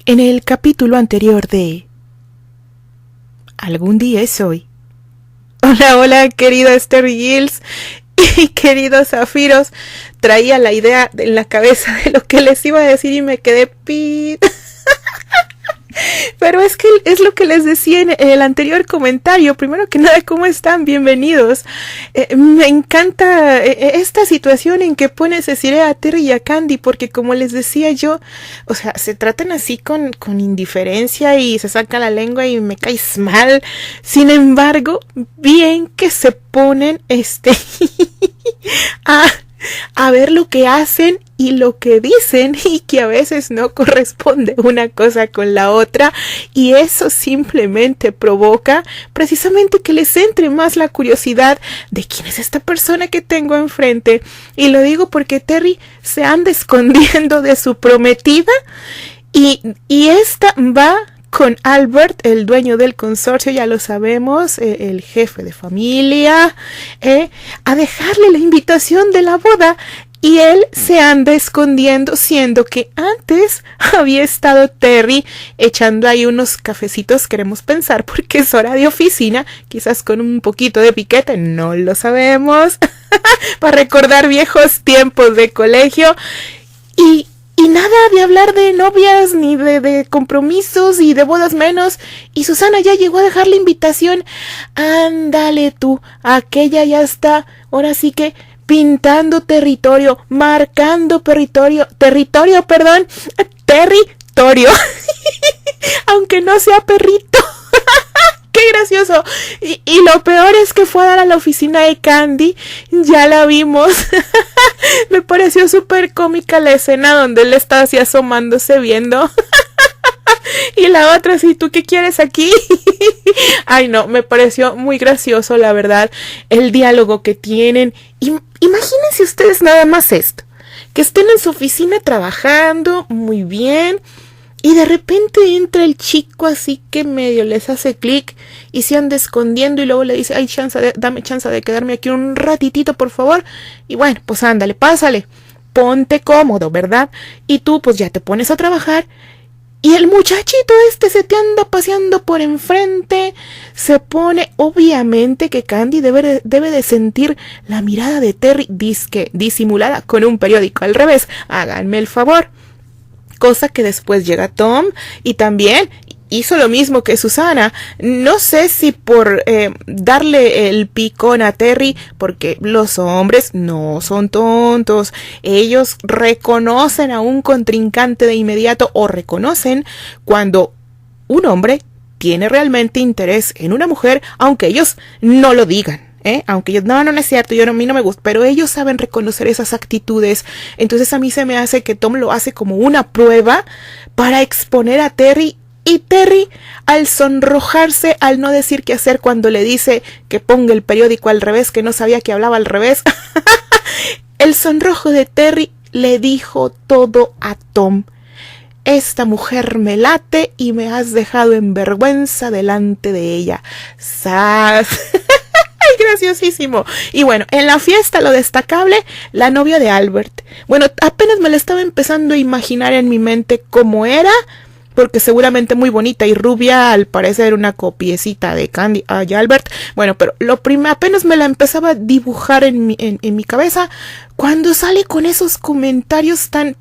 En el capítulo anterior de Algún día es hoy. Hola, hola, querida Esther Gills y queridos zafiros. Traía la idea en la cabeza de lo que les iba a decir y me quedé pit. Pero es que es lo que les decía en el anterior comentario. Primero que nada, ¿cómo están? Bienvenidos. Me encanta esta situación en que pone Cecilia a Terry y a Candy, porque como les decía yo, o sea, se tratan así con indiferencia y se saca la lengua y me caes mal. Sin embargo, bien que se ponen a ver lo que hacen y lo que dicen, y que a veces no corresponde una cosa con la otra, y eso simplemente provoca precisamente que les entre más la curiosidad de quién es esta persona que tengo enfrente. Y lo digo porque Terry se anda escondiendo de su prometida y esta va con Albert, el dueño del consorcio, ya lo sabemos, el jefe de familia, a dejarle la invitación de la boda. Y él se anda escondiendo, siendo que antes había estado Terry echando ahí unos cafecitos, queremos pensar, porque es hora de oficina, quizás con un poquito de piquete, no lo sabemos, para recordar viejos tiempos de colegio. Y nada de hablar de novias, ni de compromisos, y de bodas menos. Y Susana ya llegó a dejar la invitación. Ándale tú, aquella ya está, ahora sí que pintando territorio, marcando territorio, aunque no sea perrito. ¡Qué gracioso! Y lo peor es que fue a dar a la oficina de Candy, ya la vimos. Me pareció súper cómica la escena donde él está así asomándose viendo. Y la otra así, ¿tú qué quieres aquí? Ay no, me pareció muy gracioso, la verdad, el diálogo que tienen. Imagínense ustedes nada más esto, que estén en su oficina trabajando muy bien, y de repente entra el chico así que medio les hace clic y se anda escondiendo, y luego le dice, dame chance de quedarme aquí un ratitito, por favor. Y bueno, pues ándale, pásale, ponte cómodo, ¿verdad? Y tú pues ya te pones a trabajar. Y el muchachito se te anda paseando por enfrente, se pone, obviamente que Candy debe de sentir la mirada de Terry, disque disimulada con un periódico al revés, háganme el favor. Cosa que después llega Tom y también hizo lo mismo que Susana. No sé si por darle el picón a Terry, porque los hombres no son tontos. Ellos reconocen a un contrincante de inmediato, o reconocen cuando un hombre tiene realmente interés en una mujer, aunque ellos no lo digan. Aunque yo, no es cierto, a mí no me gusta, pero ellos saben reconocer esas actitudes. Entonces a mí se me hace que Tom lo hace como una prueba para exponer a Terry, y Terry, al sonrojarse, al no decir qué hacer cuando le dice que ponga el periódico al revés, que no sabía que hablaba al revés, el sonrojo de Terry le dijo todo a Tom. Esta mujer me late y me has dejado en vergüenza delante de ella. ¡Sas! Graciosísimo. Y bueno, en la fiesta lo destacable, la novia de Albert. Bueno, apenas me la estaba empezando a imaginar en mi mente cómo era, porque seguramente muy bonita y rubia, al parecer una copiecita de Candy y Albert. Bueno, pero apenas me la empezaba a dibujar en mi cabeza, cuando sale con esos comentarios tan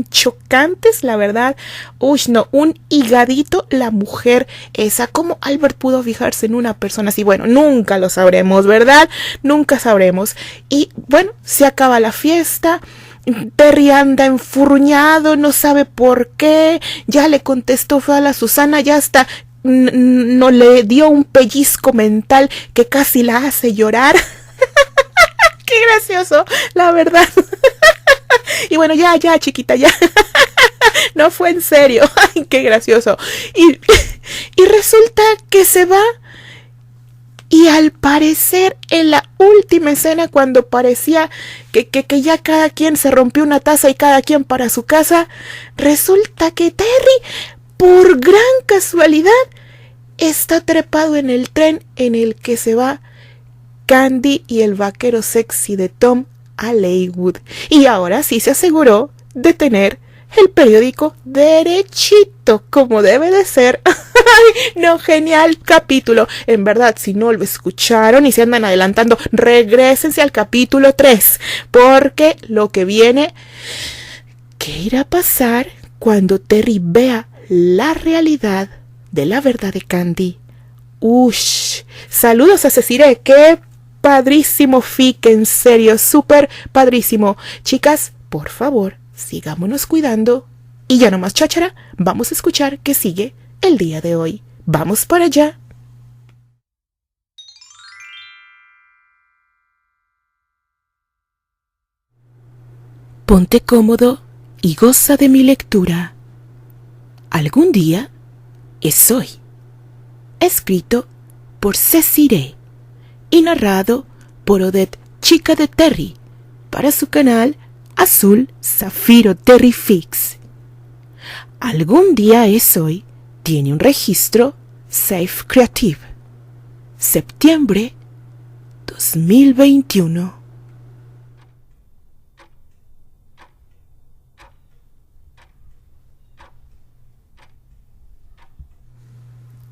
chocantes, la verdad. Uy, no, un higadito la mujer esa. ¿Cómo Albert pudo fijarse en una persona así? Bueno, nunca lo sabremos, ¿verdad? Nunca sabremos. Y bueno, se acaba la fiesta. Terry anda enfurruñado, no sabe por qué, ya le contestó fue a la Susana, ya hasta no le dio un pellizco mental que casi la hace llorar. Qué gracioso, la verdad. Y bueno, ya, chiquita, ya. No fue en serio. Ay, qué gracioso. Y resulta que se va. Y al parecer, en la última escena, cuando parecía que ya cada quien se rompió una taza y cada quien para su casa, resulta que Terry, por gran casualidad, está trepado en el tren en el que se va Candy y el vaquero sexy de Tom a Leywood. Y ahora sí se aseguró de tener el periódico derechito, como debe de ser. No, genial capítulo. En verdad, si no lo escucharon y se andan adelantando, regrésense al capítulo 3, porque lo que viene, ¿qué irá a pasar cuando Terry vea la realidad de la verdad de Candy? Ush, saludos a Cecile, qué padrísimo fic, en serio, súper padrísimo. Chicas, por favor, sigámonos cuidando. Y ya no más cháchara, vamos a escuchar qué sigue el día de hoy. ¡Vamos para allá! Ponte cómodo y goza de mi lectura. Algún día es hoy. Escrito por Cecile y narrado por Odette Chica de Terry para su canal Azul Zafiro Terry Fix. Algún día es hoy tiene un registro Safe Creative. Septiembre 2021.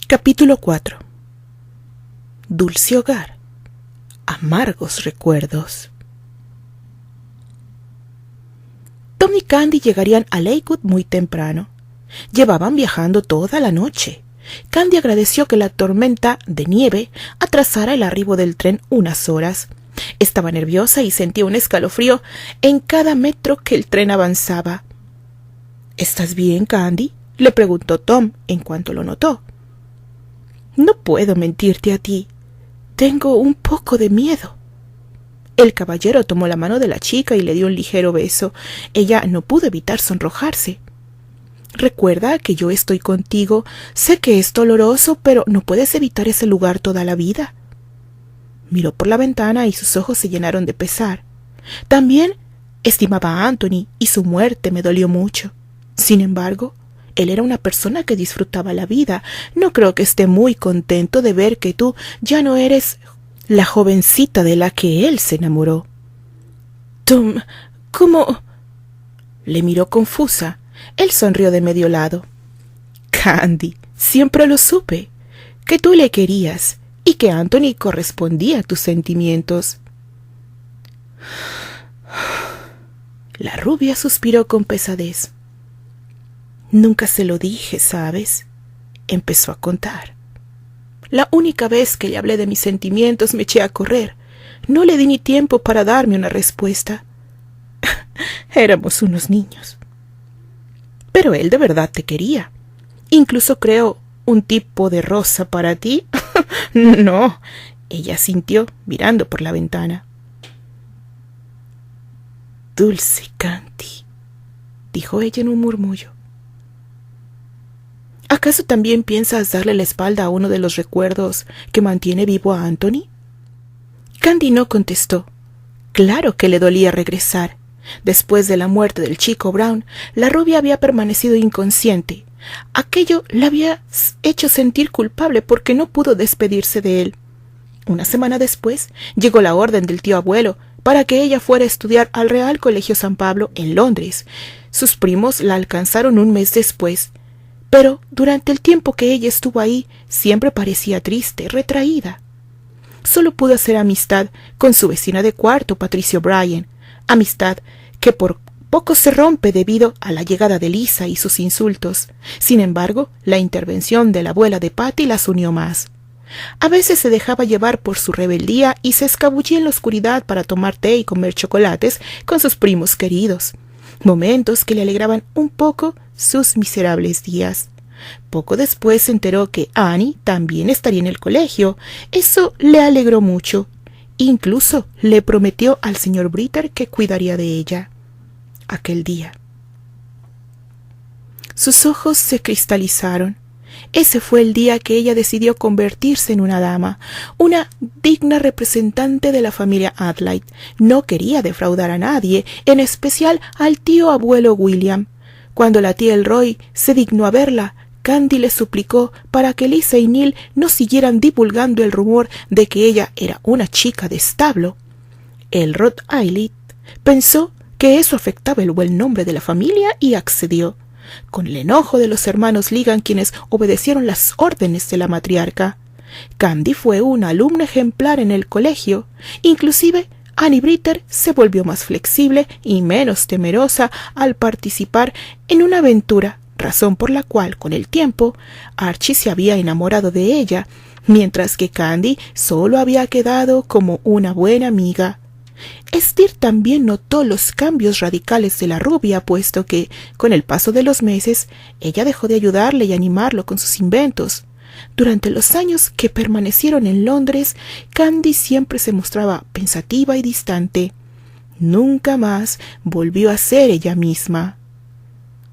Capítulo 4. Dulce hogar. Amargos recuerdos. Tom y Candy llegarían a Lakewood muy temprano. Llevaban viajando toda la noche. Candy agradeció que la tormenta de nieve atrasara el arribo del tren unas horas. Estaba nerviosa y sentía un escalofrío en cada metro que el tren avanzaba. ¿Estás bien, Candy?, le preguntó Tom en cuanto lo notó. No puedo mentirte a ti. Tengo un poco de miedo. El caballero tomó la mano de la chica y le dio un ligero beso. Ella no pudo evitar sonrojarse. Recuerda que yo estoy contigo. Sé que es doloroso, pero no puedes evitar ese lugar toda la vida. Miró por la ventana y sus ojos se llenaron de pesar. También estimaba a Anthony y su muerte me dolió mucho. Sin embargo, él era una persona que disfrutaba la vida. No creo que esté muy contento de ver que tú ya no eres la jovencita de la que él se enamoró. Tom, ¿cómo? Le miró confusa. Él sonrió de medio lado. Candy, siempre lo supe, que tú le querías y que Anthony correspondía a tus sentimientos. La rubia suspiró con pesadez. Nunca se lo dije, ¿sabes? Empezó a contar. La única vez que le hablé de mis sentimientos me eché a correr. No le di ni tiempo para darme una respuesta. Éramos unos niños. Pero él de verdad te quería. Incluso creó un tipo de rosa para ti. No, ella sintió mirando por la ventana. Dulce Candy, dijo ella en un murmullo. ¿Acaso también piensas darle la espalda a uno de los recuerdos que mantiene vivo a Anthony? Candy no contestó. Claro que le dolía regresar. Después de la muerte del chico Brown, la rubia había permanecido inconsciente. Aquello la había hecho sentir culpable porque no pudo despedirse de él. Una semana después llegó la orden del tío abuelo para que ella fuera a estudiar al Real Colegio San Pablo en Londres. Sus primos la alcanzaron un mes después. Pero durante el tiempo que ella estuvo ahí, siempre parecía triste, retraída. Solo pudo hacer amistad con su vecina de cuarto, Patricia O'Brien, amistad que por poco se rompe debido a la llegada de Lisa y sus insultos. Sin embargo, la intervención de la abuela de Patty las unió más. A veces se dejaba llevar por su rebeldía y se escabullía en la oscuridad para tomar té y comer chocolates con sus primos queridos. Momentos que le alegraban un poco sus miserables días. Poco después se enteró que Annie también estaría en el colegio. Eso le alegró mucho. Incluso le prometió al señor Britter que cuidaría de ella. Aquel día. Sus ojos se cristalizaron. Ese fue el día que ella decidió convertirse en una dama, una digna representante de la familia Adlite. No quería defraudar a nadie, en especial al tío abuelo William. Cuando la tía Elroy se dignó a verla, Candy le suplicó para que Lisa y Neil no siguieran divulgando el rumor de que ella era una chica de establo. Elrod Ailey pensó que eso afectaba el buen nombre de la familia y accedió, con el enojo de los hermanos Ligan, quienes obedecieron las órdenes de la matriarca. Candy fue una alumna ejemplar en el colegio. Inclusive Annie Britter se volvió más flexible y menos temerosa al participar en una aventura, razón por la cual, con el tiempo, Archie se había enamorado de ella, mientras que Candy solo había quedado como una buena amiga. Steer también notó los cambios radicales de la rubia, puesto que, con el paso de los meses, ella dejó de ayudarle y animarlo con sus inventos. Durante los años que permanecieron en Londres, Candy siempre se mostraba pensativa y distante. Nunca más volvió a ser ella misma.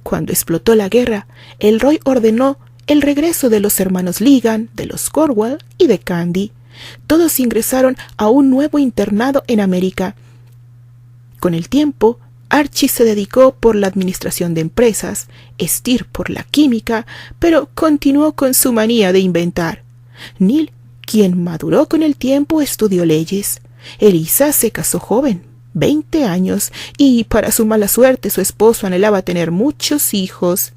Cuando explotó la guerra, el Roy ordenó el regreso de los hermanos Ligan, de los Cornwall y de Candy. Todos ingresaron a un nuevo internado en América. Con el tiempo, Archie se dedicó por la administración de empresas, Steer por la química, pero continuó con su manía de inventar. Neil, quien maduró con el tiempo, estudió leyes. Eliza se casó joven, 20 años, y para su mala suerte su esposo anhelaba tener muchos hijos.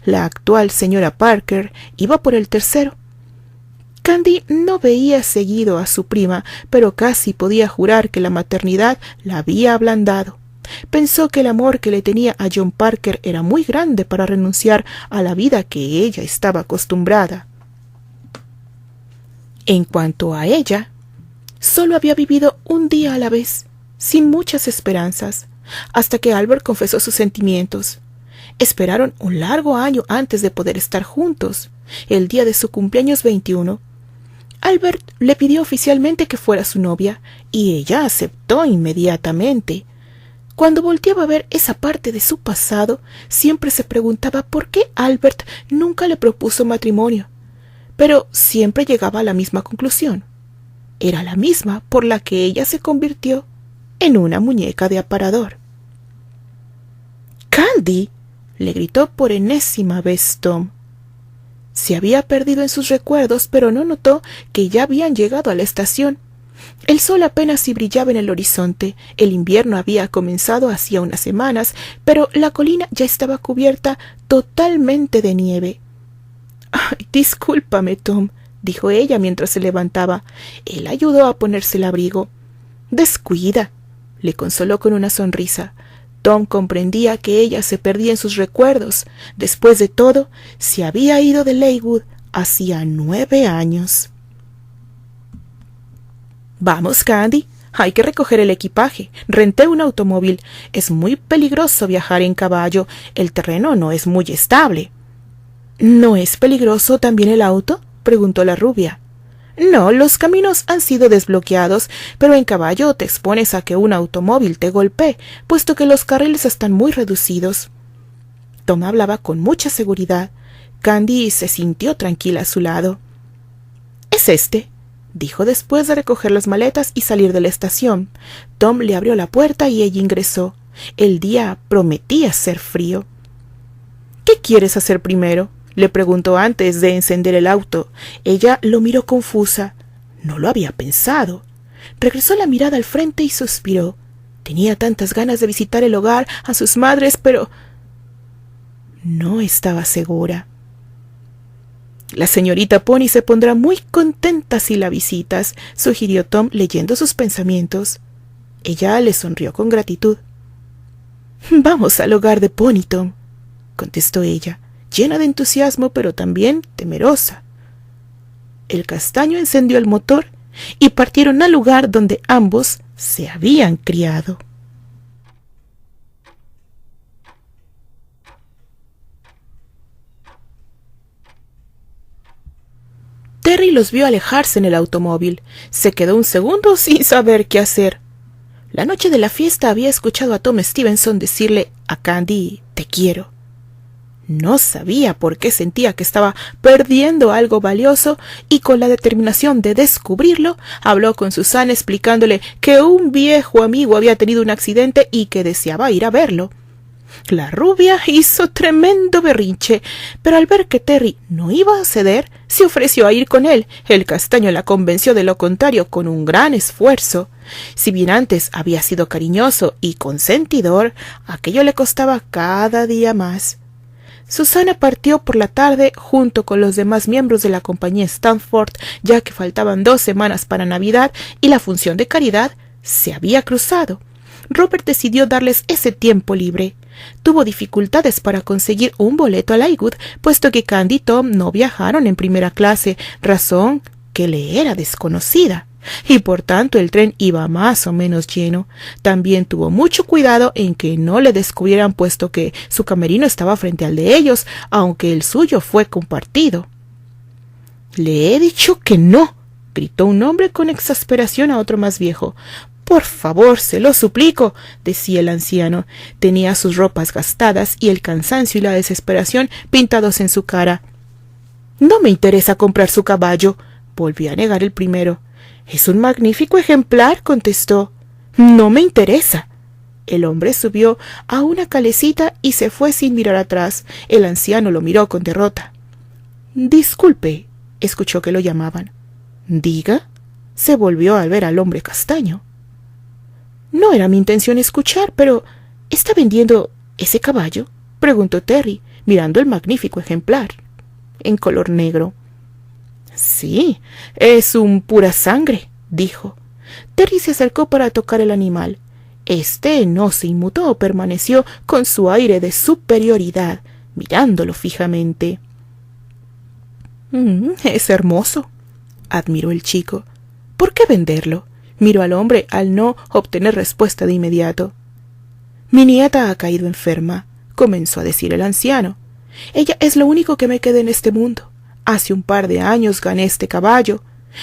La actual señora Parker iba por el tercero. Candy no veía seguido a su prima, pero casi podía jurar que la maternidad la había ablandado. Pensó que el amor que le tenía a John Parker era muy grande para renunciar a la vida que ella estaba acostumbrada. En cuanto a ella, solo había vivido un día a la vez, sin muchas esperanzas, hasta que Albert confesó sus sentimientos. Esperaron un largo año antes de poder estar juntos, el día de su cumpleaños 21. Albert le pidió oficialmente que fuera su novia, y ella aceptó inmediatamente. Cuando volteaba a ver esa parte de su pasado, siempre se preguntaba por qué Albert nunca le propuso matrimonio, pero siempre llegaba a la misma conclusión. Era la misma por la que ella se convirtió en una muñeca de aparador. «¡Candy!», le gritó por enésima vez Tom. Se había perdido en sus recuerdos, pero no notó que ya habían llegado a la estación. El sol apenas si brillaba en el horizonte. El invierno había comenzado hacía unas semanas, pero la colina ya estaba cubierta totalmente de nieve. «Ay, discúlpame, Tom», dijo ella mientras se levantaba. Él ayudó a ponerse el abrigo. «Descuida», le consoló con una sonrisa. Tom comprendía que ella se perdía en sus recuerdos. Después de todo, se había ido de Lakewood hacía 9 años. «Vamos, Candy, hay que recoger el equipaje. Renté un automóvil. Es muy peligroso viajar en caballo. El terreno no es muy estable». «¿No es peligroso también el auto?», preguntó la rubia. «No, los caminos han sido desbloqueados, pero en caballo te expones a que un automóvil te golpee, puesto que los carriles están muy reducidos». Tom hablaba con mucha seguridad. Candy se sintió tranquila a su lado. «Es este», dijo después de recoger las maletas y salir de la estación. Tom le abrió la puerta y ella ingresó. El día prometía ser frío. «¿Qué quieres hacer primero?», le preguntó antes de encender el auto. Ella lo miró confusa. No lo había pensado. Regresó la mirada al frente y suspiró. Tenía tantas ganas de visitar el hogar, a sus madres, pero no estaba segura. «La señorita Pony se pondrá muy contenta si la visitas», sugirió Tom leyendo sus pensamientos. Ella le sonrió con gratitud. «Vamos al hogar de Pony, Tom», contestó ella, llena de entusiasmo pero también temerosa. El castaño encendió el motor y partieron al lugar donde ambos se habían criado. Terry los vio alejarse en el automóvil. Se quedó un segundo sin saber qué hacer. La noche de la fiesta había escuchado a Tom Stevenson decirle a Candy «te quiero». No sabía por qué sentía que estaba perdiendo algo valioso y con la determinación de descubrirlo, habló con Susana explicándole que un viejo amigo había tenido un accidente y que deseaba ir a verlo. La rubia hizo tremendo berrinche, pero al ver que Terry no iba a ceder, se ofreció a ir con él. El castaño la convenció de lo contrario con un gran esfuerzo. Si bien antes había sido cariñoso y consentidor, aquello le costaba cada día más. Susana partió por la tarde junto con los demás miembros de la compañía Stanford, ya que faltaban 2 semanas para Navidad y la función de caridad se había cruzado. Robert decidió darles ese tiempo libre. Tuvo dificultades para conseguir un boleto a Lakewood, puesto que Candy y Tom no viajaron en primera clase, razón que le era desconocida, y por tanto el tren iba más o menos lleno. También tuvo mucho cuidado en que no le descubrieran, puesto que su camerino estaba frente al de ellos, aunque el suyo fue compartido. «Le he dicho que no», gritó un hombre con exasperación a otro más viejo. «Por favor, se lo suplico», decía el anciano. Tenía sus ropas gastadas y el cansancio y la desesperación pintados en su cara. «No me interesa comprar su caballo», volvió a negar el primero. «Es un magnífico ejemplar», contestó. «No me interesa». El hombre subió a una calecita y se fue sin mirar atrás. El anciano lo miró con derrota. «Disculpe», escuchó que lo llamaban. «Diga», se volvió al ver al hombre castaño. «No era mi intención escuchar, pero ¿está vendiendo ese caballo?», preguntó Terry, mirando el magnífico ejemplar, en color negro. «Sí, es un pura sangre», dijo. Terry se acercó para tocar el animal. Este no se inmutó, permaneció con su aire de superioridad, mirándolo fijamente. «Es hermoso», admiró el chico. «¿Por qué venderlo?», miró al hombre al no obtener respuesta de inmediato. «Mi nieta ha caído enferma», comenzó a decir el anciano. «Ella es lo único que me queda en este mundo. Hace un par de años gané este caballo.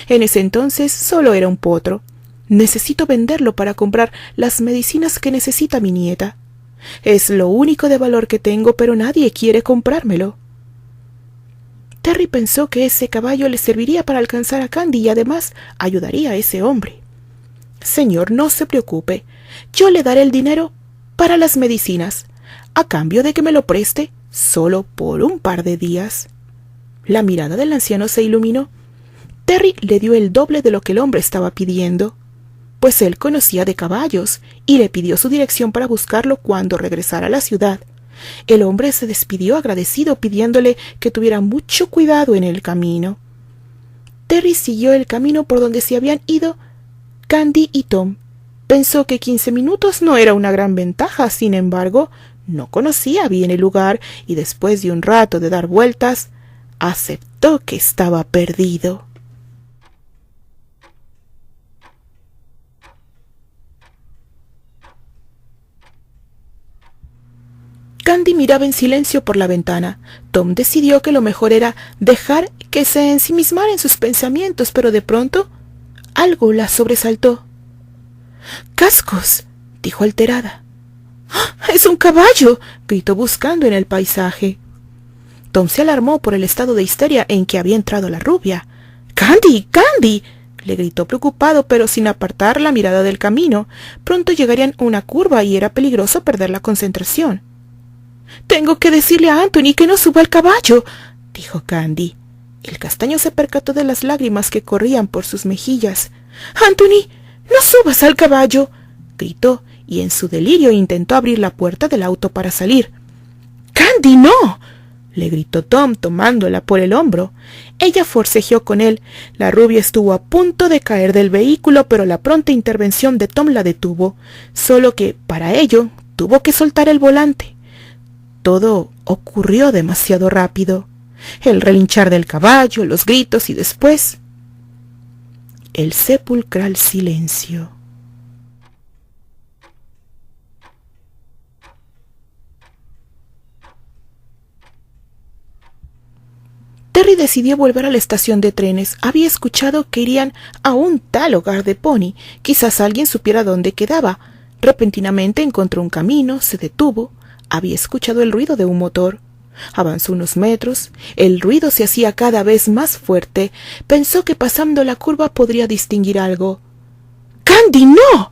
En ese entonces solo era un potro. Necesito venderlo para comprar las medicinas que necesita mi nieta. Es lo único de valor que tengo, pero nadie quiere comprármelo». Terry pensó que ese caballo le serviría para alcanzar a Candy y además ayudaría a ese hombre. «Señor, no se preocupe. Yo le daré el dinero para las medicinas, a cambio de que me lo preste solo por un par de días». La mirada del anciano se iluminó. Terry le dio el doble de lo que el hombre estaba pidiendo, pues él conocía de caballos y le pidió su dirección para buscarlo cuando regresara a la ciudad. El hombre se despidió agradecido, pidiéndole que tuviera mucho cuidado en el camino. Terry siguió el camino por donde se habían ido Candy y Tom. Pensó que 15 minutos no era una gran ventaja, sin embargo, no conocía bien el lugar y después de un rato de dar vueltas, aceptó que estaba perdido. Candy miraba en silencio por la ventana. Tom decidió que lo mejor era dejar que se ensimismara en sus pensamientos, pero de pronto algo la sobresaltó. «¡Cascos!», dijo alterada. «¡Ah! ¡Es un caballo!», gritó buscando en el paisaje. Tom se alarmó por el estado de histeria en que había entrado la rubia. «¡Candy! ¡Candy!», le gritó preocupado, pero sin apartar la mirada del camino. Pronto llegarían a una curva y era peligroso perder la concentración. «Tengo que decirle a Anthony que no suba al caballo», dijo Candy. El castaño se percató de las lágrimas que corrían por sus mejillas. «Anthony, no subas al caballo», gritó, y en su delirio intentó abrir la puerta del auto para salir. «¡Candy, no!», le gritó Tom tomándola por el hombro. Ella forcejeó con él. La rubia estuvo a punto de caer del vehículo, pero la pronta intervención de Tom la detuvo, solo que para ello tuvo que soltar el volante. Todo ocurrió demasiado rápido. El relinchar del caballo, los gritos y después el sepulcral silencio. Terry decidió volver a la estación de trenes. Había escuchado que irían a un tal hogar de Pony. Quizás alguien supiera dónde quedaba. Repentinamente encontró un camino, se detuvo. Había escuchado el ruido de un motor. Avanzó unos metros. El ruido se hacía cada vez más fuerte. Pensó que pasando la curva podría distinguir algo. «¡Candy, no!»,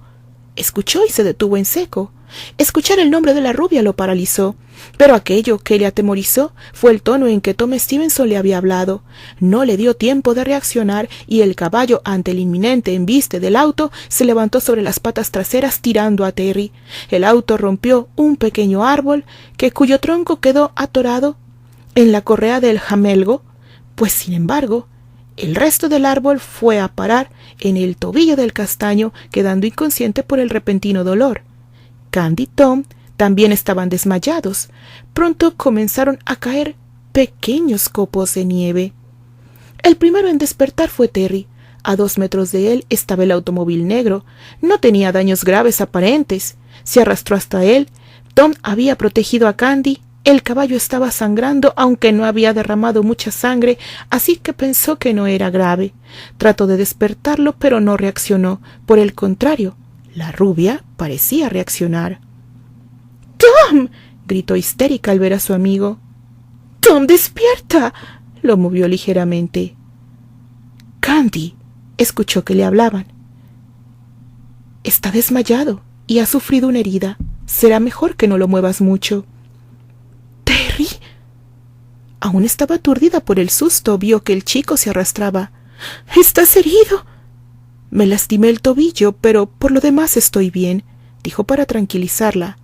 escuchó y se detuvo en seco. Escuchar el nombre de la rubia lo paralizó, pero aquello que le atemorizó fue el tono en que Tom Stevenson le había hablado. No le dio tiempo de reaccionar y el caballo, ante el inminente embiste del auto, se levantó sobre las patas traseras tirando a Terry. El auto rompió un pequeño árbol cuyo tronco quedó atorado en la correa del jamelgo, pues sin embargo el resto del árbol fue a parar en el tobillo del castaño, quedando inconsciente por el repentino dolor. Candy y Tom también estaban desmayados. Pronto comenzaron a caer pequeños copos de nieve. El primero en despertar fue Terry. A 2 metros de él estaba el automóvil negro. No tenía daños graves aparentes. Se arrastró hasta él. Tom había protegido a Candy. El caballo estaba sangrando, aunque no había derramado mucha sangre, así que pensó que no era grave. Trató de despertarlo, pero no reaccionó. Por el contrario, la rubia parecía reaccionar. ¡Tom! Gritó histérica al ver a su amigo. ¡Tom, despierta! Lo movió ligeramente. Candy escuchó que le hablaban. Está desmayado y ha sufrido una herida. Será mejor que no lo muevas mucho. ¿Terry? Aún estaba aturdida por el susto. Vio que el chico se arrastraba. ¿Estás herido? Me lastimé el tobillo, pero por lo demás estoy bien, dijo para tranquilizarla.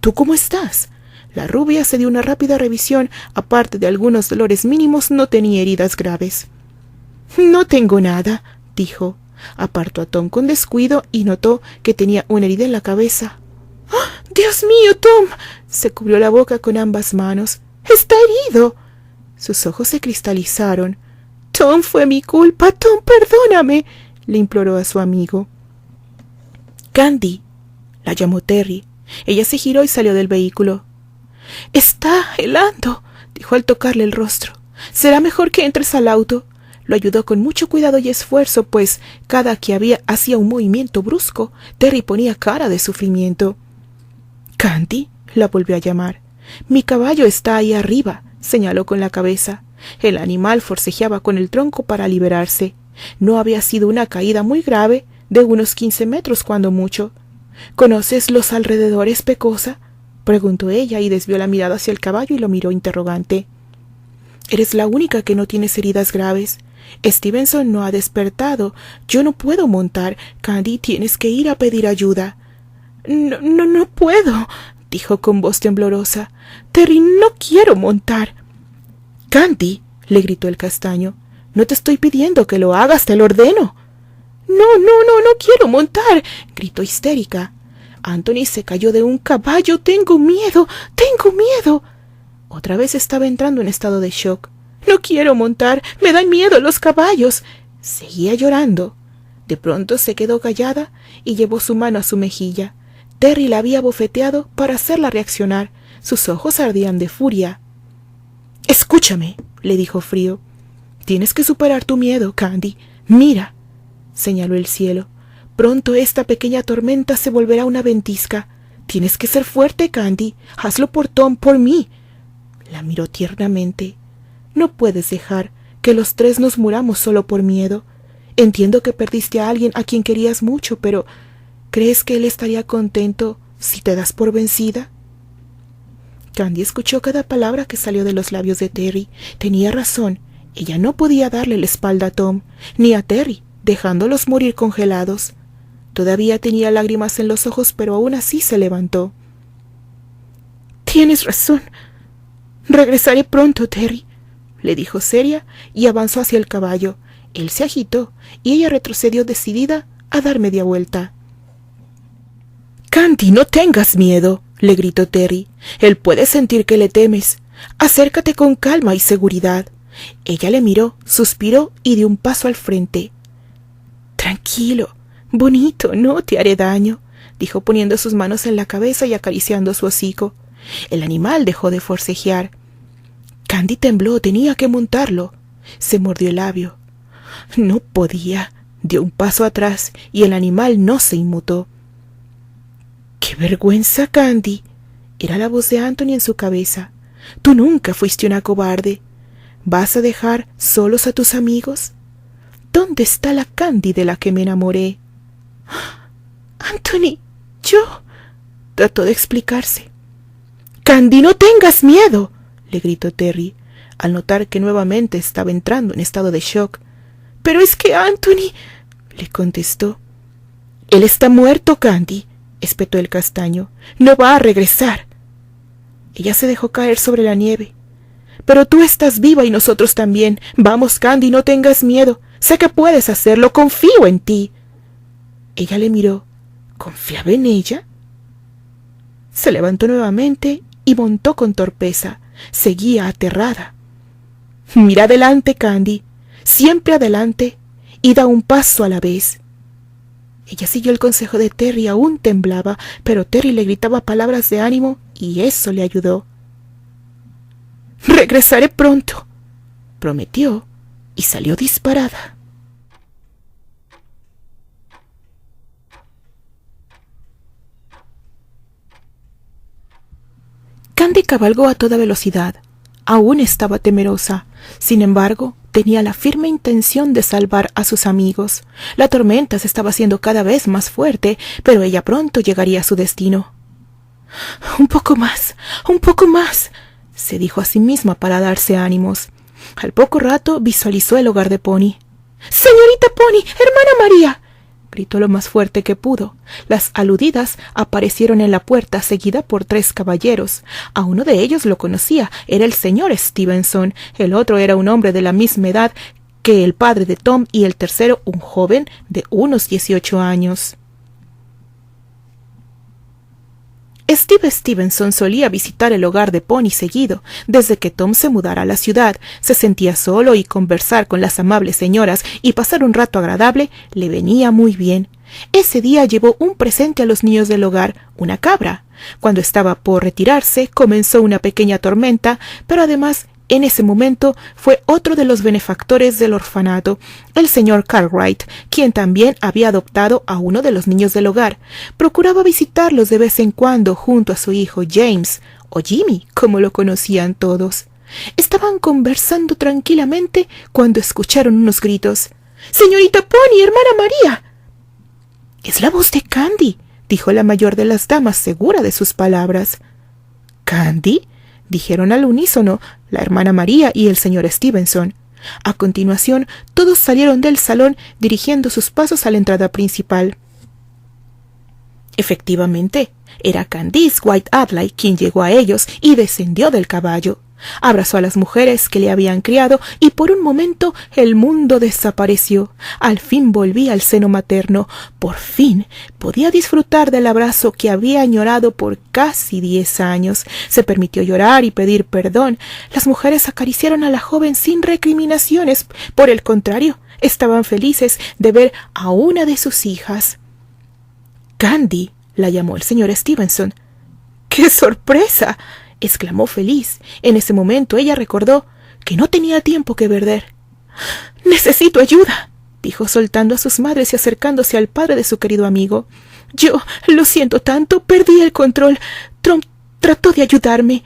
¿Tú cómo estás? La rubia se dio una rápida revisión. Aparte de algunos dolores mínimos, no tenía heridas graves. No tengo nada, dijo. Apartó a Tom con descuido y notó que tenía una herida en la cabeza. ¡Oh, Dios mío, Tom! Se cubrió la boca con ambas manos. ¡Está herido! Sus ojos se cristalizaron. Tom, fue mi culpa. Tom, perdóname, le imploró a su amigo. Candy, la llamó Terry. Ella se giró y salió del vehículo. Está helando, dijo al tocarle el rostro. Será mejor que entres al auto. Lo ayudó con mucho cuidado y esfuerzo, pues cada que hacía un movimiento brusco, Terry ponía cara de sufrimiento. Candy, la volvió a llamar. Mi caballo está ahí arriba, señaló con la cabeza. El animal forcejeaba con el tronco para liberarse. No había sido una caída muy grave, de unos 15 metros cuando mucho. ¿Conoces los alrededores, Pecosa?, preguntó ella y desvió la mirada hacia el caballo y lo miró interrogante. Eres la única que no tienes heridas graves. Stevenson no ha despertado. Yo no puedo montar. Candy, tienes que ir a pedir ayuda. No puedo, dijo con voz temblorosa. Terry, no quiero montar. Candy, le gritó el castaño, no te estoy pidiendo que lo hagas, te lo ordeno. No quiero montar, gritó histérica. Anthony se cayó de un caballo. Tengo miedo. Otra vez estaba entrando en estado de shock. No quiero montar. Me dan miedo los caballos. Seguía llorando. De pronto se quedó callada y llevó su mano a su mejilla. Terry la había bofeteado para hacerla reaccionar. Sus ojos ardían de furia. Escúchame, le dijo frío. Tienes que superar tu miedo, Candy. Mira, señaló el cielo. Pronto esta pequeña tormenta se volverá una ventisca. Tienes que ser fuerte, Candy. Hazlo por Tom, por mí. La miró tiernamente. No puedes dejar que los tres nos muramos solo por miedo. Entiendo que perdiste a alguien a quien querías mucho, pero ¿crees que él estaría contento si te das por vencida? Candy escuchó cada palabra que salió de los labios de Terry. Tenía razón. Ella no podía darle la espalda a Tom, ni a Terry, dejándolos morir congelados. Todavía tenía lágrimas en los ojos, pero aún así se levantó. Tienes razón. Regresaré pronto, Terry, le dijo seria y avanzó hacia el caballo. Él se agitó y ella retrocedió decidida a dar media vuelta. Candy, no tengas miedo, le gritó Terry. Él puede sentir que le temes. Acércate con calma y seguridad. Ella le miró, suspiró y dio un paso al frente. Tranquilo, bonito, no te haré daño, dijo poniendo sus manos en la cabeza y acariciando su hocico. El animal dejó de forcejear. Candy tembló, tenía que montarlo. Se mordió el labio. No podía. Dio un paso atrás y el animal no se inmutó. ¡Qué vergüenza, Candy! Era la voz de Anthony en su cabeza. Tú nunca fuiste una cobarde. ¿Vas a dejar solos a tus amigos? ¿Dónde está la Candy de la que me enamoré? Anthony, yo... trató de explicarse. —¡Candy, no tengas miedo! —le gritó Terry, al notar que nuevamente estaba entrando en estado de shock. —Pero es que Anthony —le contestó. —Él está muerto, Candy —espetó el castaño—. No va a regresar. Ella se dejó caer sobre la nieve. —Pero tú estás viva y nosotros también. Vamos, Candy, no tengas miedo. Sé que puedes hacerlo. Confío en ti. Ella le miró. ¿Confiaba en ella? Se levantó nuevamente y montó con torpeza. Seguía aterrada. Mira adelante, Candy. Siempre adelante. Y da un paso a la vez. Ella siguió el consejo de Terry. Aún temblaba, pero Terry le gritaba palabras de ánimo y eso le ayudó. —Regresaré pronto —prometió y salió disparada. Candy cabalgó a toda velocidad. Aún estaba temerosa. Sin embargo, tenía la firme intención de salvar a sus amigos. La tormenta se estaba haciendo cada vez más fuerte, pero ella pronto llegaría a su destino. Un poco más, se dijo a sí misma para darse ánimos. Al poco rato visualizó el hogar de Pony. —¡Señorita Pony! ¡Hermana María! —gritó lo más fuerte que pudo. Las aludidas aparecieron en la puerta seguida por 3 caballeros. A uno de ellos lo conocía, era el señor Stevenson. El otro era un hombre de la misma edad que el padre de Tom y el tercero un joven de unos 18 años. Steve Stevenson solía visitar el hogar de Pony seguido. Desde que Tom se mudara a la ciudad, se sentía solo y conversar con las amables señoras y pasar un rato agradable le venía muy bien. Ese día llevó un presente a los niños del hogar, una cabra. Cuando estaba por retirarse, comenzó una pequeña tormenta, pero además, en ese momento, fue otro de los benefactores del orfanato, el señor Cartwright, quien también había adoptado a uno de los niños del hogar. Procuraba visitarlos de vez en cuando junto a su hijo James, o Jimmy, como lo conocían todos. Estaban conversando tranquilamente cuando escucharon unos gritos. —¡Señorita Pony, hermana María! —Es la voz de Candy —dijo la mayor de las damas, segura de sus palabras. —¿Candy? —dijeron al unísono la hermana María y el señor Stevenson. A continuación, todos salieron del salón dirigiendo sus pasos a la entrada principal. Efectivamente, era Candice White Adlai quien llegó a ellos y descendió del caballo. Abrazó a las mujeres que le habían criado y por un momento el mundo desapareció. Al fin volvía al seno materno. Por fin podía disfrutar del abrazo que había añorado por casi 10 años. Se permitió llorar y pedir perdón. Las mujeres acariciaron a la joven sin recriminaciones. Por el contrario, estaban felices de ver a una de sus hijas. —Candy —la llamó el señor Stevenson. —¡Qué sorpresa! —exclamó feliz. En ese momento ella recordó que no tenía tiempo que perder. —Necesito ayuda —dijo soltando a sus madres y acercándose al padre de su querido amigo. —Yo lo siento tanto, perdí el control. Tom trató de ayudarme.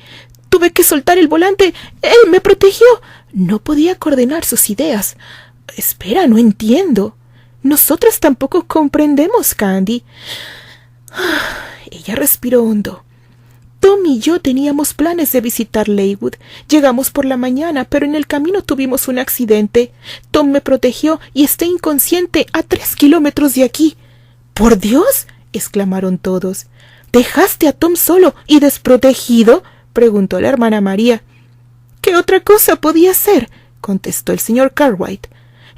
Tuve que soltar el volante. Él me protegió. No podía coordinar sus ideas. —Espera, no entiendo. Nosotras tampoco comprendemos, Candy. Ella respiró hondo. Tom y yo teníamos planes de visitar Leywood. Llegamos por la mañana, pero en el camino tuvimos un accidente. Tom me protegió y está inconsciente a 3 kilómetros de aquí. —¡Por Dios! —exclamaron todos. —¿Dejaste a Tom solo y desprotegido? —preguntó la hermana María. —¿Qué otra cosa podía ser? —contestó el señor Cartwright.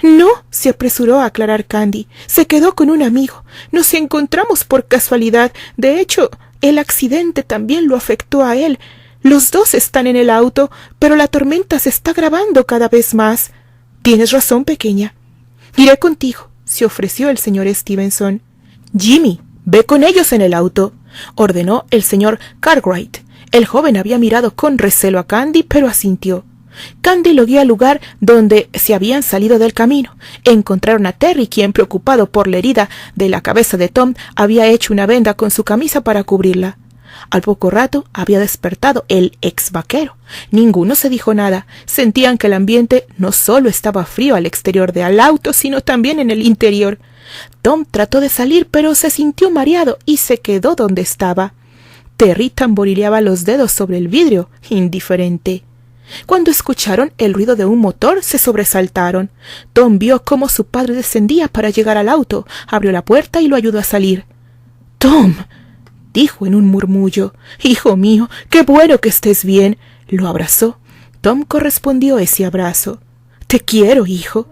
—No —se apresuró a aclarar Candy—, se quedó con un amigo. Nos encontramos por casualidad. De hecho, el accidente también lo afectó a él. Los dos están en el auto, pero la tormenta se está agravando cada vez más. —Tienes razón, pequeña. —Iré contigo —se ofreció el señor Stevenson. —Jimmy, ve con ellos en el auto —ordenó el señor Cartwright. El joven había mirado con recelo a Candy, pero asintió. Candy lo guió al lugar donde se habían salido del camino. Encontraron a Terry, quien, preocupado por la herida de la cabeza de Tom, había hecho una venda con su camisa para cubrirla. Al poco rato había despertado el ex vaquero. Ninguno se dijo nada. Sentían que el ambiente no solo estaba frío al exterior del auto, sino también en el interior. Tom trató de salir, pero se sintió mareado y se quedó donde estaba. Terry tamborileaba los dedos sobre el vidrio, indiferente. Cuando escucharon el ruido de un motor, se sobresaltaron. Tom vio cómo su padre descendía para llegar al auto, abrió la puerta y lo ayudó a salir. «Tom», dijo en un murmullo, «hijo mío, qué bueno que estés bien». Lo abrazó. Tom correspondió ese abrazo. «Te quiero, hijo».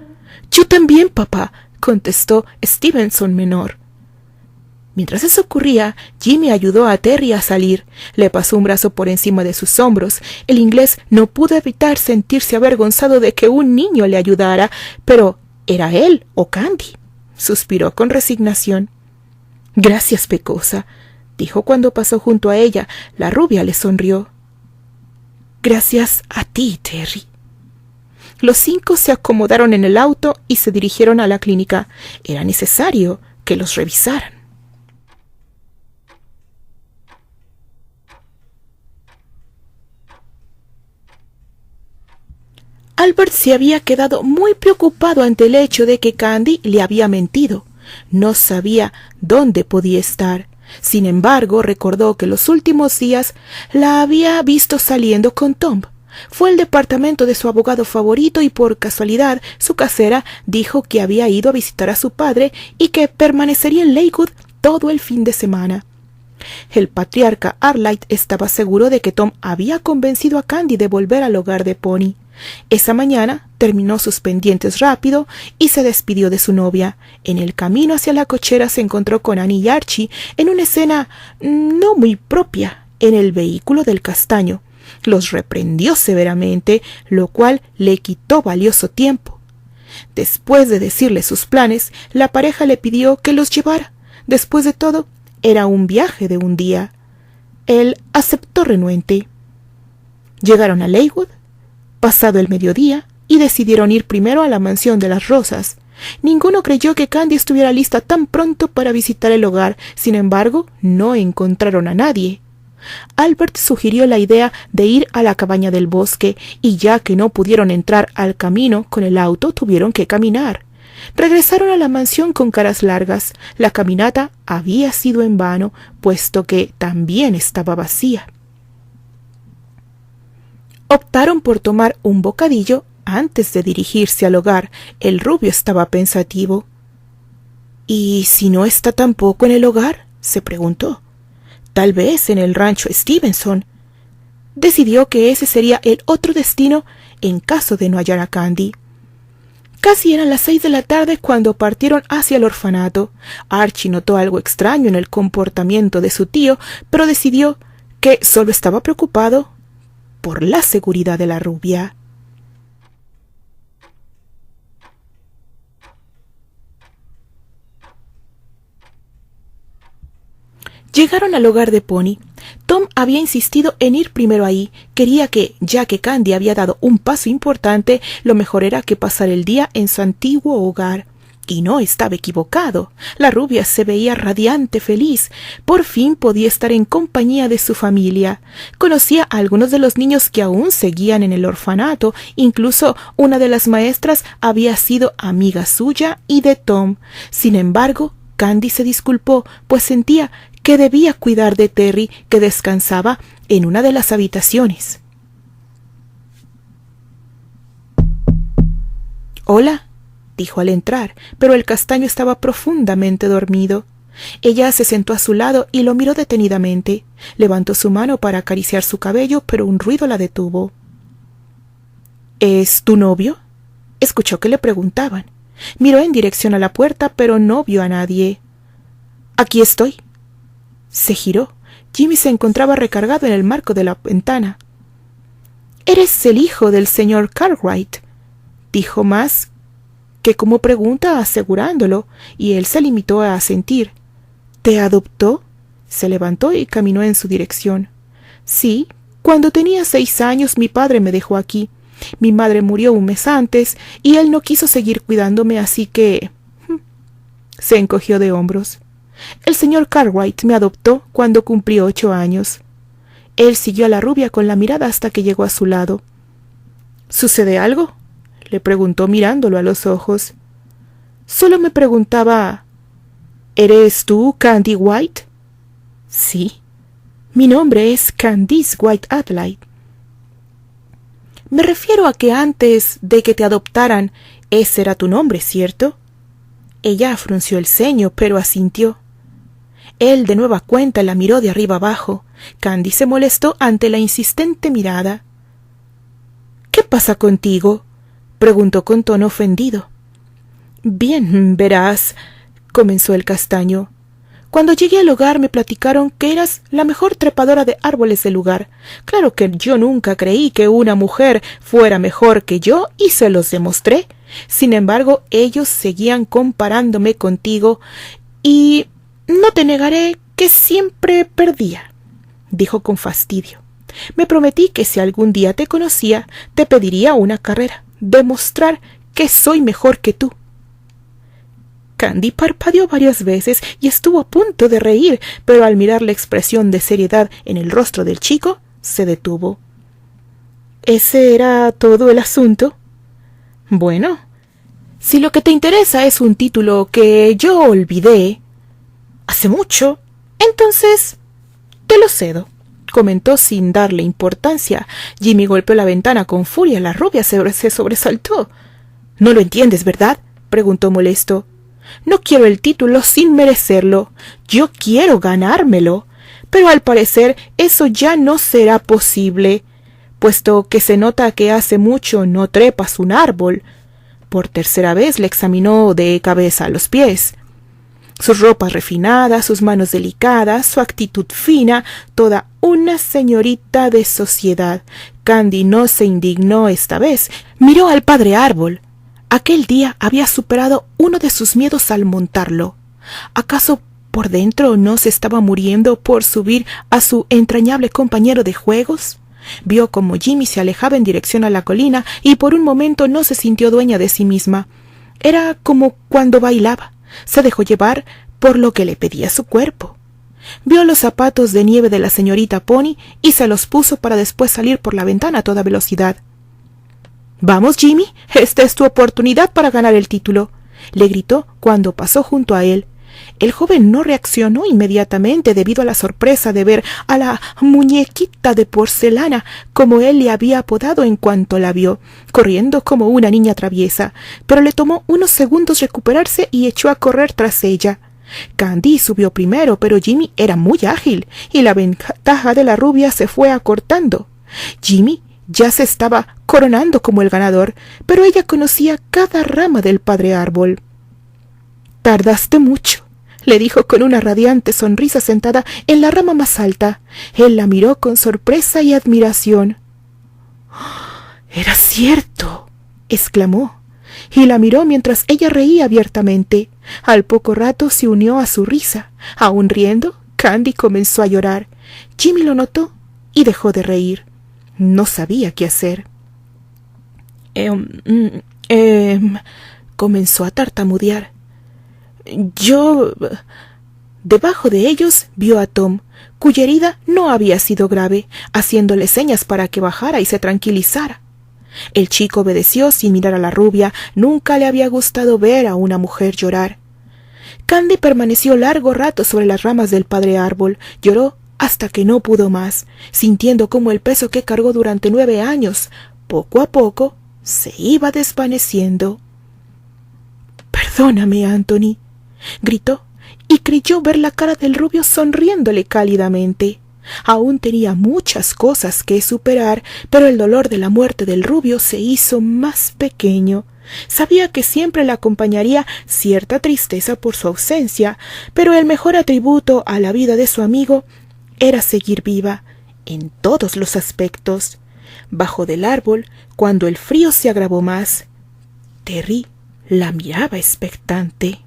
«Yo también, papá», contestó Stevenson menor. Mientras eso ocurría, Jimmy ayudó a Terry a salir. Le pasó un brazo por encima de sus hombros. El inglés no pudo evitar sentirse avergonzado de que un niño le ayudara, pero ¿era él o Candy? Suspiró con resignación. «Gracias, pecosa», dijo cuando pasó junto a ella. La rubia le sonrió. «Gracias a ti, Terry». Los 5 se acomodaron en el auto y se dirigieron a la clínica. Era necesario que los revisaran. Albert se había quedado muy preocupado ante el hecho de que Candy le había mentido. No sabía dónde podía estar. Sin embargo, recordó que los últimos días la había visto saliendo con Tom. Fue al departamento de su abogado favorito y por casualidad su casera dijo que había ido a visitar a su padre y que permanecería en Lakewood todo el fin de semana. El patriarca Arlight estaba seguro de que Tom había convencido a Candy de volver al hogar de Pony. Esa mañana terminó sus pendientes rápido y se despidió de su novia. En el camino hacia la cochera se encontró con Annie y Archie en una escena no muy propia en el vehículo del castaño. Los reprendió severamente, lo cual le quitó valioso tiempo. Después de decirle sus planes, la pareja le pidió que los llevara. Después de todo, era un viaje de un día. Él aceptó renuente. Llegaron a Lakewood pasado el mediodía y decidieron ir primero a la mansión de las Rosas. Ninguno creyó que Candy estuviera lista tan pronto para visitar el hogar. Sin embargo, no encontraron a nadie. Albert sugirió la idea de ir a la cabaña del bosque, y ya que no pudieron entrar al camino con el auto, tuvieron que caminar. Regresaron a la mansión con caras largas. La caminata había sido en vano, puesto que también estaba vacía. Optaron por tomar un bocadillo antes de dirigirse al hogar. El rubio estaba pensativo. «¿Y si no está tampoco en el hogar?», se preguntó. «Tal vez en el rancho Stevenson». Decidió que ese sería el otro destino en caso de no hallar a Candy. Casi eran las 6 de la tarde cuando partieron hacia el orfanato. Archie notó algo extraño en el comportamiento de su tío, pero decidió que solo estaba preocupado por la seguridad de la rubia. Llegaron al hogar de Pony. Tom había insistido en ir primero ahí. Quería que, ya que Candy había dado un paso importante, lo mejor era que pasara el día en su antiguo hogar. Y no estaba equivocado. La rubia se veía radiante, feliz. Por fin podía estar en compañía de su familia. Conocía a algunos de los niños que aún seguían en el orfanato. Incluso una de las maestras había sido amiga suya y de Tom. Sin embargo, Candy se disculpó, pues sentía que debía cuidar de Terry, que descansaba en una de las habitaciones. «Hola», dijo al entrar, pero el castaño estaba profundamente dormido. Ella se sentó a su lado y lo miró detenidamente. Levantó su mano para acariciar su cabello, pero un ruido la detuvo. «¿Es tu novio?», escuchó que le preguntaban. Miró en dirección a la puerta, pero no vio a nadie. «Aquí estoy». Se giró. Jimmy se encontraba recargado en el marco de la ventana. «Eres el hijo del señor Cartwright», dijo más que como pregunta, asegurándolo, y él se limitó a asentir. «¿Te adoptó?». Se levantó y caminó en su dirección. «Sí, cuando tenía 6 años mi padre me dejó aquí. Mi madre murió un mes antes y él no quiso seguir cuidándome, así que...». Se encogió de hombros. «El señor Cartwright me adoptó cuando cumplí 8 años». Él siguió a la rubia con la mirada hasta que llegó a su lado. «¿Sucede algo?», le preguntó mirándolo a los ojos. «Solo me preguntaba, ¿eres tú Candy White?». «Sí». Mi nombre es Candice White Adelaide. Me refiero a que antes de que te adoptaran, ese era tu nombre, ¿cierto? Ella frunció el ceño, pero asintió. Él de nueva cuenta la miró de arriba abajo. Candy se molestó ante la insistente mirada. —¿Qué pasa contigo? —preguntó con tono ofendido. —Bien, verás —comenzó el castaño—. Cuando llegué al hogar me platicaron que eras la mejor trepadora de árboles del lugar. Claro que yo nunca creí que una mujer fuera mejor que yo y se los demostré. Sin embargo, ellos seguían comparándome contigo y no te negaré que siempre perdía —dijo con fastidio—. Me prometí que si algún día te conocía, te pediría una carrera, demostrar que soy mejor que tú. Candy parpadeó varias veces y estuvo a punto de reír, pero al mirar la expresión de seriedad en el rostro del chico, se detuvo. ¿Ese era todo el asunto? Bueno, si lo que te interesa es un título que yo olvidé hace mucho, entonces te lo cedo, comentó sin darle importancia. Jimmy golpeó la ventana con furia. La rubia se sobresaltó. —¿No lo entiendes, verdad? —preguntó molesto. —No quiero el título sin merecerlo. Yo quiero ganármelo. Pero al parecer eso ya no será posible, puesto que se nota que hace mucho no trepas un árbol. Por tercera vez le examinó de cabeza a los pies. Sus ropas refinadas, sus manos delicadas, su actitud fina, toda una señorita de sociedad. Candy no se indignó esta vez. Miró al padre árbol. Aquel día había superado uno de sus miedos al montarlo. ¿Acaso por dentro no se estaba muriendo por subir a su entrañable compañero de juegos? Vio como Jimmy se alejaba en dirección a la colina y por un momento no se sintió dueña de sí misma. Era como cuando bailaba. Se dejó llevar por lo que le pedía su cuerpo. Vio los zapatos de nieve de la señorita Pony y se los puso para después salir por la ventana a toda velocidad. —Vamos, Jimmy, esta es tu oportunidad para ganar el título —le gritó cuando pasó junto a él. El joven no reaccionó inmediatamente debido a la sorpresa de ver a la muñequita de porcelana, como él le había apodado, en cuanto la vio, corriendo como una niña traviesa, pero le tomó unos segundos recuperarse y echó a correr tras ella. Candy subió primero, pero Jimmy era muy ágil y la ventaja de la rubia se fue acortando. Jimmy ya se estaba coronando como el ganador, pero ella conocía cada rama del padre árbol. —Tardaste mucho —le dijo con una radiante sonrisa sentada en la rama más alta. Él la miró con sorpresa y admiración. —¡Era cierto! —exclamó, y la miró mientras ella reía abiertamente. Al poco rato se unió a su risa. Aún riendo, Candy comenzó a llorar. Jimmy lo notó y dejó de reír. No sabía qué hacer. Comenzó a tartamudear. Debajo de ellos vio a Tom, cuya herida no había sido grave, haciéndole señas para que bajara y se tranquilizara. El chico obedeció sin mirar a la rubia. Nunca le había gustado ver a una mujer llorar. Candy permaneció largo rato sobre las ramas del padre árbol. Lloró hasta que no pudo más, sintiendo cómo el peso que cargó durante 9 años, poco a poco, se iba desvaneciendo. —Perdóname, Anthony —gritó, y creyó ver la cara del rubio sonriéndole cálidamente. Aún tenía muchas cosas que superar, pero el dolor de la muerte del rubio se hizo más pequeño. Sabía que siempre le acompañaría cierta tristeza por su ausencia, pero el mejor atributo a la vida de su amigo era seguir viva en todos los aspectos. Bajo del árbol, cuando el frío se agravó más, Terry la miraba expectante.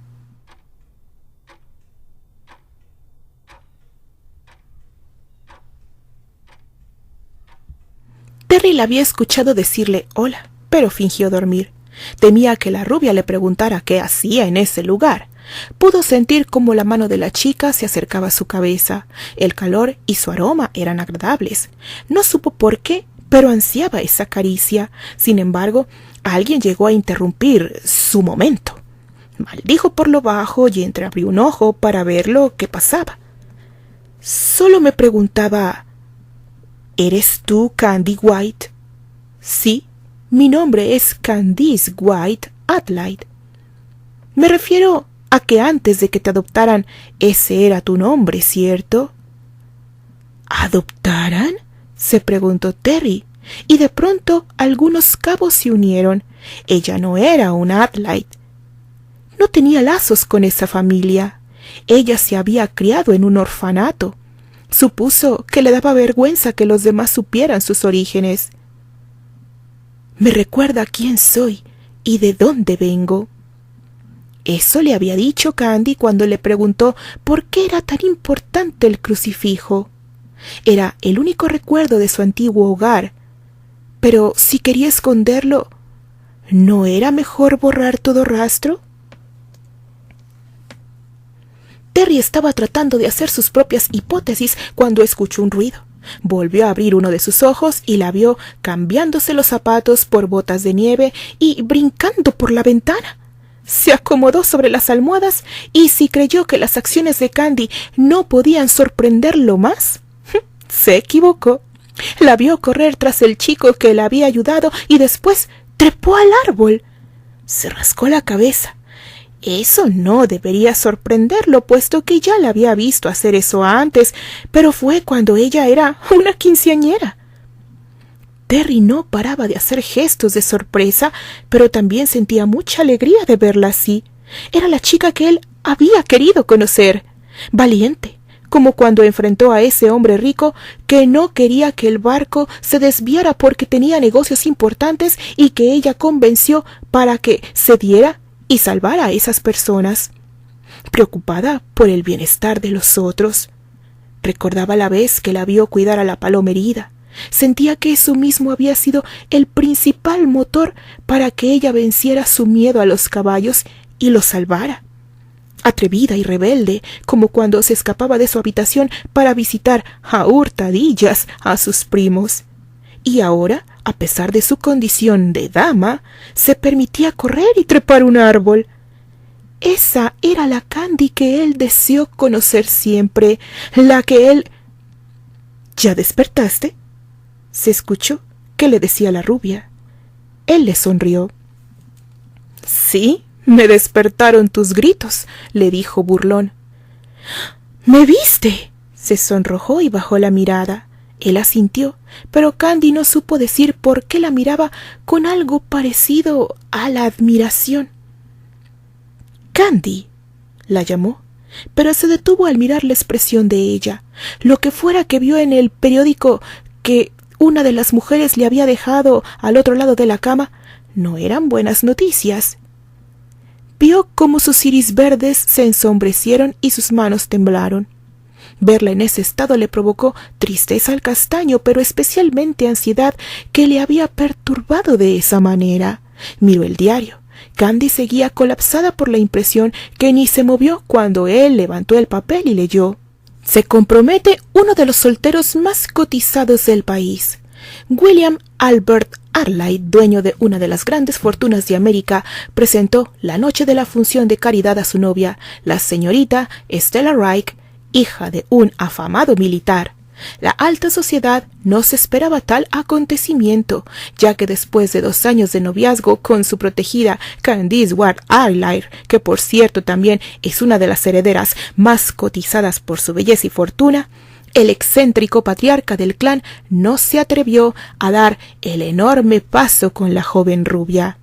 Terry la había escuchado decirle hola, pero fingió dormir. Temía que la rubia le preguntara qué hacía en ese lugar. Pudo sentir cómo la mano de la chica se acercaba a su cabeza. El calor y su aroma eran agradables. No supo por qué, pero ansiaba esa caricia. Sin embargo, alguien llegó a interrumpir su momento. Maldijo por lo bajo y entreabrió un ojo para ver lo que pasaba. Solo me preguntaba, ¿eres tú Candy White? Sí, mi nombre es Candice White Adelaide. Me refiero a que antes de que te adoptaran, ese era tu nombre, ¿cierto? ¿Adoptaran?, se preguntó Terry, y de pronto algunos cabos se unieron. Ella no era una Adelaide. No tenía lazos con esa familia. Ella se había criado en un orfanato. Supuso que le daba vergüenza que los demás supieran sus orígenes. Me recuerda quién soy y de dónde vengo. Eso le había dicho Candy cuando le preguntó por qué era tan importante el crucifijo. Era el único recuerdo de su antiguo hogar. Pero si quería esconderlo, ¿no era mejor borrar todo rastro? Terry estaba tratando de hacer sus propias hipótesis cuando escuchó un ruido. Volvió a abrir uno de sus ojos y la vio cambiándose los zapatos por botas de nieve y brincando por la ventana. Se acomodó sobre las almohadas y si creyó que las acciones de Candy no podían sorprenderlo más, se equivocó. La vio correr tras el chico que la había ayudado y después trepó al árbol. Se rascó la cabeza. Eso no debería sorprenderlo, puesto que ya la había visto hacer eso antes, pero fue cuando ella era una quinceañera. Terry no paraba de hacer gestos de sorpresa, pero también sentía mucha alegría de verla así. Era la chica que él había querido conocer, valiente, como cuando enfrentó a ese hombre rico que no quería que el barco se desviara porque tenía negocios importantes y que ella convenció para que cediera y salvar a esas personas, preocupada por el bienestar de los otros. Recordaba la vez que la vio cuidar a la paloma herida. Sentía que eso mismo había sido el principal motor para que ella venciera su miedo a los caballos y los salvara. Atrevida y rebelde, como cuando se escapaba de su habitación para visitar a hurtadillas a sus primos. Y ahora, a pesar de su condición de dama, se permitía correr y trepar un árbol. Esa era la Candy que él deseó conocer siempre, la que él... ¿Ya despertaste?, se escuchó que le decía la rubia. Él le sonrió. Sí, me despertaron tus gritos, le dijo burlón. ¿Me viste?, se sonrojó y bajó la mirada. Él asintió, pero Candy no supo decir por qué la miraba con algo parecido a la admiración. Candy, la llamó, pero se detuvo al mirar la expresión de ella. Lo que fuera que vio en el periódico que una de las mujeres le había dejado al otro lado de la cama no eran buenas noticias. Vio cómo sus iris verdes se ensombrecieron y sus manos temblaron. Verla en ese estado le provocó tristeza al castaño, pero especialmente ansiedad que le había perturbado de esa manera. Miró el diario. Candy seguía colapsada por la impresión que ni se movió cuando él levantó el papel y leyó. Se compromete uno de los solteros más cotizados del país. William Albert Adelaide, dueño de una de las grandes fortunas de América, presentó la noche de la función de caridad a su novia, la señorita Stella Wright, hija de un afamado militar. La alta sociedad no se esperaba tal acontecimiento, ya que después de 2 años de noviazgo con su protegida Candice Ward Adelaide, que por cierto también es una de las herederas más cotizadas por su belleza y fortuna, el excéntrico patriarca del clan no se atrevió a dar el enorme paso con la joven rubia.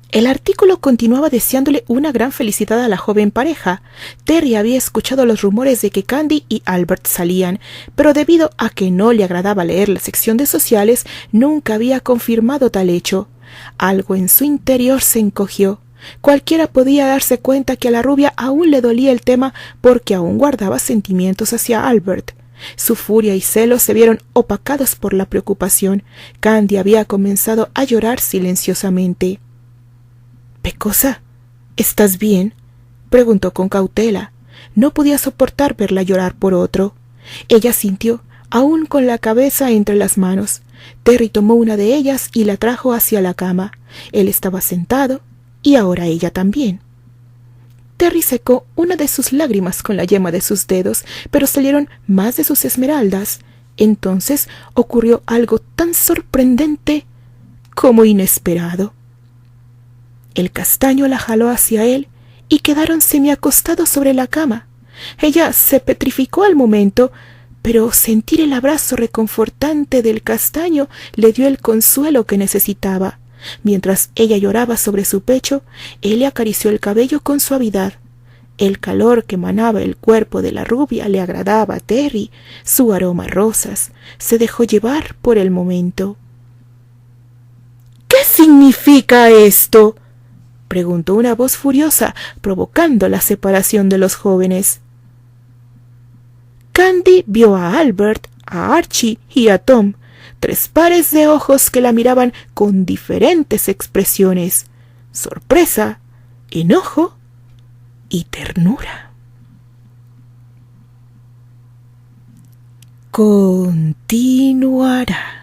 El artículo continuaba deseándole una gran felicidad a la joven pareja. Terry había escuchado los rumores de que Candy y Albert salían, pero debido a que no le agradaba leer la sección de sociales, nunca había confirmado tal hecho. Algo en su interior se encogió. Cualquiera podía darse cuenta que a la rubia aún le dolía el tema porque aún guardaba sentimientos hacia Albert. Su furia y celos se vieron opacados por la preocupación. Candy había comenzado a llorar silenciosamente. —Pecosa, ¿estás bien? —preguntó con cautela. No podía soportar verla llorar por otro. Ella sintió, aún con la cabeza entre las manos. Terry tomó una de ellas y la trajo hacia la cama. Él estaba sentado, y ahora ella también. Terry secó una de sus lágrimas con la yema de sus dedos, pero salieron más de sus esmeraldas. Entonces ocurrió algo tan sorprendente como inesperado. El castaño la jaló hacia él y quedaron semiacostados sobre la cama. Ella se petrificó al momento, pero sentir el abrazo reconfortante del castaño le dio el consuelo que necesitaba. Mientras ella lloraba sobre su pecho, él le acarició el cabello con suavidad. El calor que emanaba el cuerpo de la rubia le agradaba a Terry, su aroma a rosas. Se dejó llevar por el momento. —¿Qué significa esto? —preguntó una voz furiosa, provocando la separación de los jóvenes. Candy vio a Albert, a Archie y a Tom, 3 pares de ojos que la miraban con diferentes expresiones: sorpresa, enojo y ternura. Continuará.